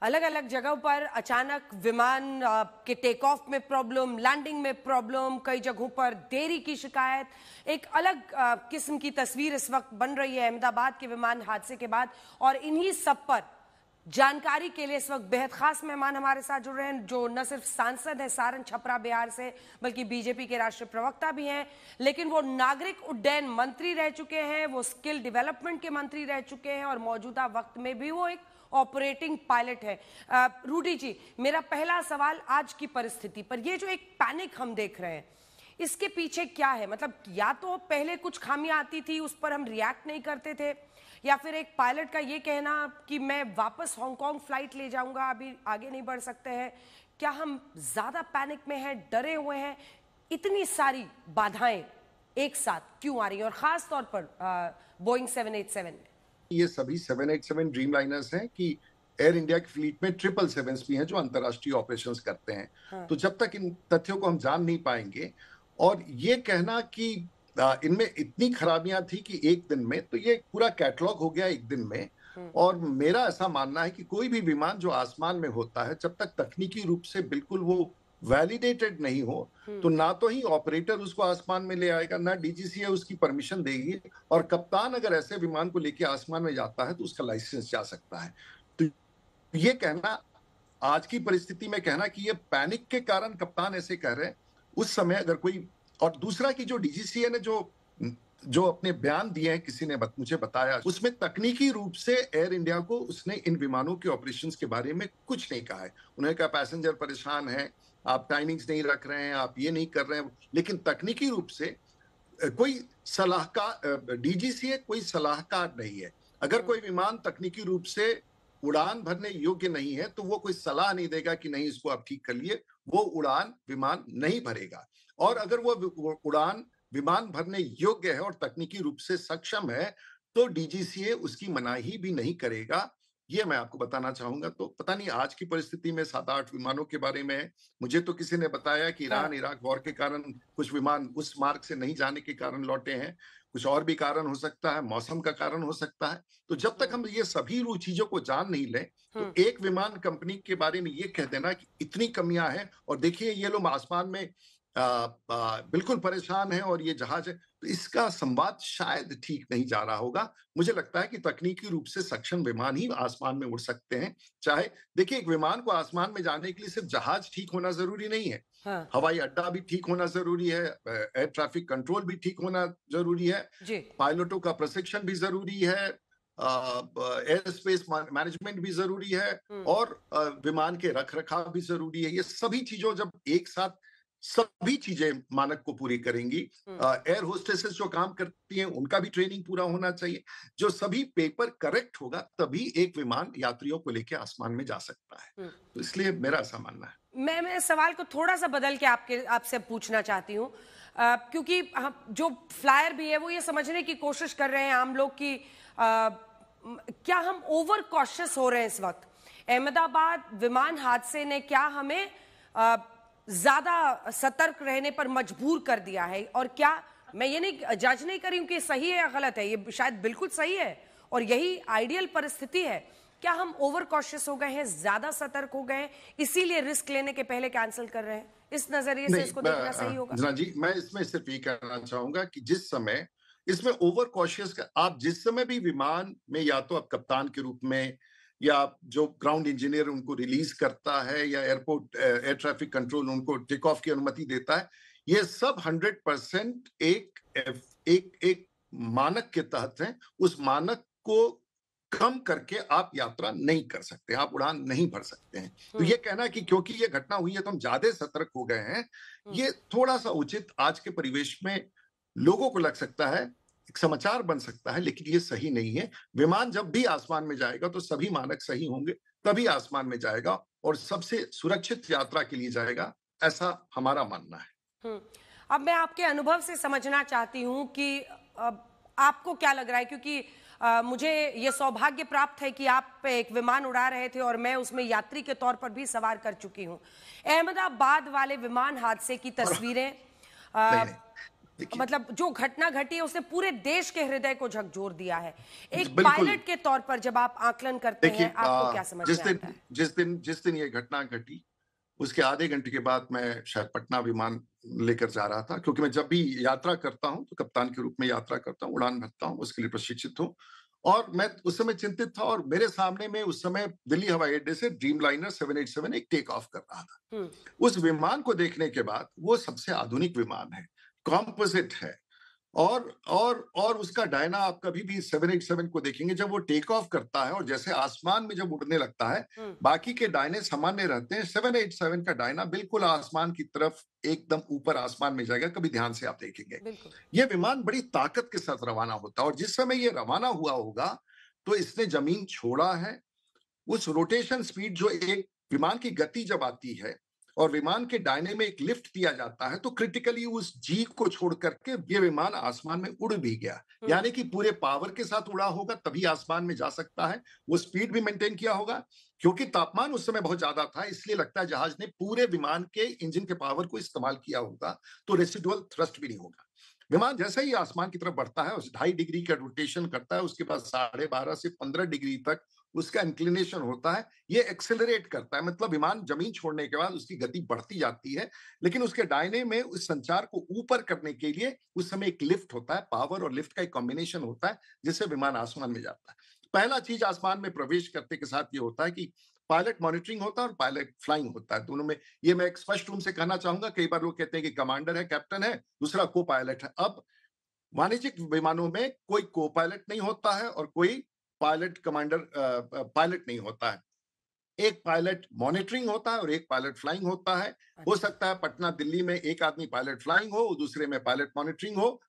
अलग अलग जगहों पर अचानक विमान के टेक ऑफ में प्रॉब्लम, लैंडिंग में प्रॉब्लम, कई जगहों पर देरी की शिकायत। एक अलग किस्म की तस्वीर इस वक्त बन रही है अहमदाबाद के विमान हादसे के बाद। और इन्हीं सब पर जानकारी के लिए इस वक्त बेहद खास मेहमान हमारे साथ जुड़ रहे हैं, जो न सिर्फ सांसद हैं सारण छपरा बिहार से, बल्कि बीजेपी के राष्ट्रीय प्रवक्ता भी हैं, लेकिन वो नागरिक उड्डयन मंत्री रह चुके हैं, वो स्किल डेवलपमेंट के मंत्री रह चुके हैं और मौजूदा वक्त में भी वो एक ऑपरेटिंग पायलट है। रूडी जी, मेरा पहला सवाल आज की परिस्थिति पर, ये जो एक पैनिक हम देख रहे हैं, इसके पीछे क्या है? मतलब या तो पहले कुछ खामियां आती थी, उस पर हम रिएक्ट नहीं करते थे, या फिर एक पायलट का ये कहना कि मैं वापस हांगकांग फ्लाइट ले जाऊंगा, अभी आगे नहीं बढ़ सकते हैं। क्या हम ज्यादा पैनिक में हैं, डरे हुए हैं? इतनी सारी बाधाएं एक साथ क्यों आ रही हैं, और खास तौर पर बोइंग 787 में? ये सभी 787 ड्रीम लाइनर्स हैं कि एयर इंडिया की फ्लीट में 777 भी हैं जो अंतर्राष्ट्रीय ऑपरेशंस करते हैं। हाँ। तो जब तक इन तथ्यों को हम जान नहीं पाएंगे, और ये कहना कि इनमें इतनी खराबियां थी कि एक दिन में, तो ये पूरा कैटलॉग हो गया एक दिन में। और मेरा ऐसा मानना है कि कोई भी विमान जो आसमान में होता है, जब तक तकनीकी रूप से बिल्कुल वो वैलिडेटेड नहीं हो, तो ना तो ही ऑपरेटर उसको आसमान में ले आएगा, ना डीजीसीए उसकी परमिशन देगी, और कप्तान अगर ऐसे विमान को लेके आसमान में जाता है तो उसका लाइसेंस जा सकता है। तो ये कहना, आज की परिस्थिति में कहना कि ये पैनिक के कारण कप्तान ऐसे कह रहे हैं, उस समय अगर कोई, और दूसरा कि जो डीजीसीए ने जो अपने बयान दिए हैं, किसी ने मुझे बताया, उसमें तकनीकी रूप से एयर इंडिया को उसने इन विमानों के ऑपरेशंस के बारे में कुछ नहीं कहा है। उन्होंने कहा पैसेंजर परेशान है, आप टाइमिंग्स नहीं रख रहे हैं, आप ये नहीं कर रहे हैं, लेकिन तकनीकी रूप से कोई सलाहकार, डीजीसीए कोई सलाहकार नहीं है। अगर कोई विमान तकनीकी रूप से उड़ान भरने योग्य नहीं है, तो वो कोई सलाह नहीं देगा कि नहीं इसको आप ठीक कर लिए, वो उड़ान विमान नहीं भरेगा। और अगर वो उड़ान विमान भरने योग्य है और तकनीकी रूप से सक्षम है, तो डीजीसीए उसकी मनाही भी नहीं करेगा। ये मैं आपको बताना चाहूंगा। तो पता नहीं आज की परिस्थिति में 7-8 विमानों के बारे में, मुझे तो किसी ने बताया कि ईरान इराक वॉर के कारण कुछ विमान उस मार्ग से नहीं जाने के कारण लौटे हैं, कुछ और भी कारण हो सकता है, मौसम का कारण हो सकता है। तो जब तक हम ये सभी चीजों को जान नहीं लें, तो एक विमान कंपनी के बारे में ये कह देना कि इतनी कमियां हैं, और देखिए ये लोग आसमान में बिल्कुल परेशान है और ये जहाज है, तो इसका संवाद शायद ठीक नहीं जा रहा होगा। मुझे लगता है कि तकनीकी रूप से सक्षम विमान ही आसमान में उड़ सकते हैं। चाहे देखिए, एक विमान को आसमान में जाने के लिए सिर्फ जहाज ठीक होना जरूरी नहीं है। हाँ। हवाई अड्डा भी ठीक होना जरूरी है, एयर ट्रैफिक कंट्रोल भी ठीक होना जरूरी है, पायलटों का प्रशिक्षण भी जरूरी है, एयर स्पेस मैनेजमेंट भी जरूरी है, और विमान के रखरखाव भी जरूरी है। ये सभी चीजों जब एक साथ सभी चीजें मानक को पूरी करेंगी, एयर होस्टेसेस जो काम करती हैं उनका भी ट्रेनिंग पूरा होना चाहिए, जो सभी पेपर करेक्ट होगा, तभी एक विमान यात्रियों को लेकर आसमान में जा सकता है। तो इसलिए मेरा ऐसा मानना है। मैं सवाल को थोड़ा सा बदल के आपसे पूछना चाहती हूँ, क्योंकि जो फ्लायर भी है वो ये समझने की कोशिश कर रहे हैं आम लोग की क्या हम ओवर कॉशियस हो रहे हैं इस वक्त? अहमदाबाद विमान हादसे ने क्या हमें ज्यादा सतर्क रहने पर मजबूर कर दिया है? और क्या, मैं ये नहीं जज नहीं कर रही हूं कि सही है या गलत है, ये शायद बिल्कुल सही है और यही आइडियल परिस्थिति है। क्या हम ओवर कॉशियस हो गए हैं, ज्यादा सतर्क हो गए हैं, इसीलिए रिस्क लेने के पहले कैंसिल कर रहे हैं? इस नजरिए से इसको देखना सही होगा? जी, मैं इसमें सिर्फ ये कहना चाहूंगा कि जिस समय इसमें ओवर कॉशियस, आप जिस समय भी विमान में, या तो आप कप्तान के रूप में, या जो ग्राउंड इंजीनियर उनको रिलीज करता है, या एयरपोर्ट एयर ट्रैफिक कंट्रोल उनको टेक ऑफ की अनुमति देता है, ये सब 100% एक मानक के तहत है। उस मानक को कम करके आप यात्रा नहीं कर सकते, आप उड़ान नहीं भर सकते हैं। तो ये कहना कि क्योंकि ये घटना हुई है तो हम ज्यादा सतर्क हो गए हैं, ये थोड़ा सा उचित आज के परिवेश में लोगों को लग सकता है, एक समाचार बन सकता है, लेकिन ये सही नहीं है। विमान जब भी आसमान में जाएगा तो सभी मानक सही होंगे, तभी आसमान में जाएगा और सबसे सुरक्षित यात्रा के लिए जाएगा, ऐसा हमारा मानना है। अब मैं आपके अनुभव से समझना चाहती हूँ कि आपको क्या लग रहा है, क्योंकि मुझे ये सौभाग्य प्राप्त है कि आप एक विमान उड़ा रहे थे और मैं उसमें यात्री के तौर पर भी सवार कर चुकी हूँ। अहमदाबाद वाले विमान हादसे की तस्वीरें देखिए, मतलब जो घटना घटी है उसने पूरे देश के हृदय को झकझोर दिया है। एक बिल्कुल। पायलट के तौर पर जब आप आकलन करते देखिए, हैं, आपको क्या समझ में आता है? जिस दिन ये घटना घटी, उसके आधे घंटे के बाद मैं शायद पटना विमान लेकर जा रहा था, क्योंकि मैं जब भी यात्रा करता हूँ, तो कप्तान के रूप में यात्रा करता हूँ, उड़ान भरता हूँ, उसके लिए प्रशिक्षित हूँ। और मैं उस समय चिंतित था और मेरे सामने में उस समय दिल्ली हवाई अड्डे से ड्रीमलाइनर 787 एक टेक ऑफ कर रहा था। हुँ, उस विमान को देखने के बाद, वो सबसे आधुनिक विमान है, कॉम्पोजिट है, और उसका डायना आप कभी भी 787 को देखेंगे, जब वो टेक ऑफ करता है और जैसे आसमान में जब उड़ने लगता है, हुँ, बाकी के डायने सामान्य रहते हैं, 787 का डायना बिल्कुल आसमान की तरफ एकदम ऊपर आसमान में जाएगा, कभी ध्यान से आप देखेंगे। बिल्कुल। ये विमान बड़ी ताकत के साथ रवाना होता है और जिस समय ये रवाना हुआ होगा, तो इसने जमीन छोड़ा है। उस रोटेशन स्पीड, जो एक विमान की गति जब आती है और विमान के दाहिने में एक लिफ्ट दिया जाता है, तो क्रिटिकली उस जी को छोड़ करके ये विमान आसमान में उड़ भी गया। हुँ, यानी कि पूरे पावर के साथ उड़ा होगा तभी आसमान में जा सकता है। वो स्पीड भी मेंटेन किया होगा। क्योंकि तापमान उस समय बहुत ज्यादा था, इसलिए लगता है जहाज ने पूरे विमान के इंजन के पावर को इस्तेमाल किया होगा, तो रेसिडुअल थ्रस्ट भी नहीं होगा। विमान जैसे ही आसमान की तरफ बढ़ता है, उस 2.5 डिग्री का रोटेशन करता है, उसके बाद 12.5 से 15 डिग्री तक उसका इंक्लिनेशन होता है। ये एक्सेलरेट करता है, मतलब विमान जमीन छोड़ने के बाद उसकी गति बढ़ती जाती है, लेकिन उसके दाहिने में उस संचार को ऊपर करने के लिए उस समय एक लिफ्ट होता है, पावर और लिफ्ट का एक कॉम्बिनेशन होता है, जिससे विमान आसमान में जाता है। पहला चीज आसमान में प्रवेश करते के साथ ये होता है कि पायलट मॉनिटरिंग होता है और पायलट फ्लाइंग होता है। दोनों में ये मैं एक स्पष्ट रूप से कहना चाहूंगा, कई बार लोग कहते हैं कि कमांडर है, कैप्टन है, दूसरा को पायलट है। अब वाणिज्यिक विमानों में कोई को पायलट नहीं होता है और कोई पायलट कमांडर पायलट नहीं होता है। एक पायलट मॉनिटरिंग होता है और एक पायलट फ्लाइंग होता है। हो अच्छा। सकता है पटना दिल्ली में एक आदमी पायलट फ्लाइंग हो, दूसरे में पायलट मॉनिटरिंग हो।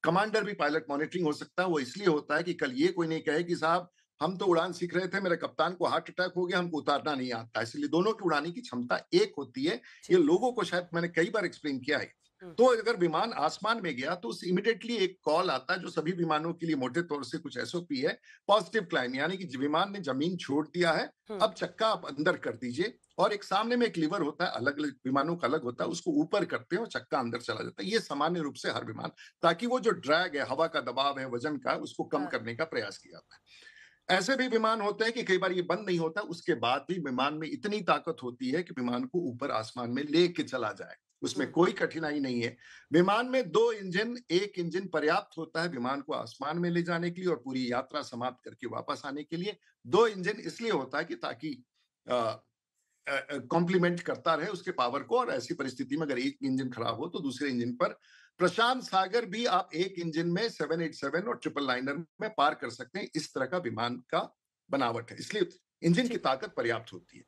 कमांडर भी पायलट मॉनिटरिंग हो सकता है। वो इसलिए होता है कि कल ये कोई नहीं कहे कि साहब हम तो उड़ान सीख रहे थे, मेरे कप्तान को हार्ट अटैक हो गया, हमको उतारना नहीं आता। इसलिए दोनों की उड़ाने की क्षमता एक होती है। ये ठीक है। लोगों को शायद मैंने कई बार एक्सप्लेन किया है। हुँ, तो अगर विमान आसमान में गया तो इमीडिएटली एक कॉल आता है, जो सभी विमानों के लिए मोटे तौर से कुछ एसओपी है, पॉजिटिव क्लाइम, यानी कि विमान ने जमीन छोड़ दिया है, हुँ, अब चक्का आप अंदर कर दीजिए। और एक सामने में एक लीवर होता है, अलग अलग विमानों का अलग होता है, उसको ऊपर करते हैं और चक्का अंदर चला जाता है। ये सामान्य रूप से हर विमान, ताकि वो जो ड्रैग है, हवा का दबाव है, वजन का, उसको कम हाँ, करने का प्रयास किया जाता है। ऐसे भी विमान होते हैं कि कई बार ये बंद नहीं होता, उसके बाद भी विमान में इतनी ताकत होती है कि विमान को ऊपर आसमान में लेके चला जाए, उसमें हुँ, कोई कठिनाई नहीं है। विमान में दो इंजन, एक इंजन पर्याप्त होता है विमान को आसमान में ले जाने के लिए और पूरी यात्रा समाप्त करके वापस आने के लिए। दो इंजन इसलिए होता है कि ताकि कॉम्प्लीमेंट करता रहे उसके पावर को, और ऐसी परिस्थिति में अगर एक इंजन खराब हो तो दूसरे इंजन पर प्रशांत सागर भी आप एक इंजन में 787 और ट्रिपल लाइनर में पार कर सकते हैं। इस तरह का विमान का बनावट है, इसलिए इंजन की ठीक है। ताकत पर्याप्त होती है।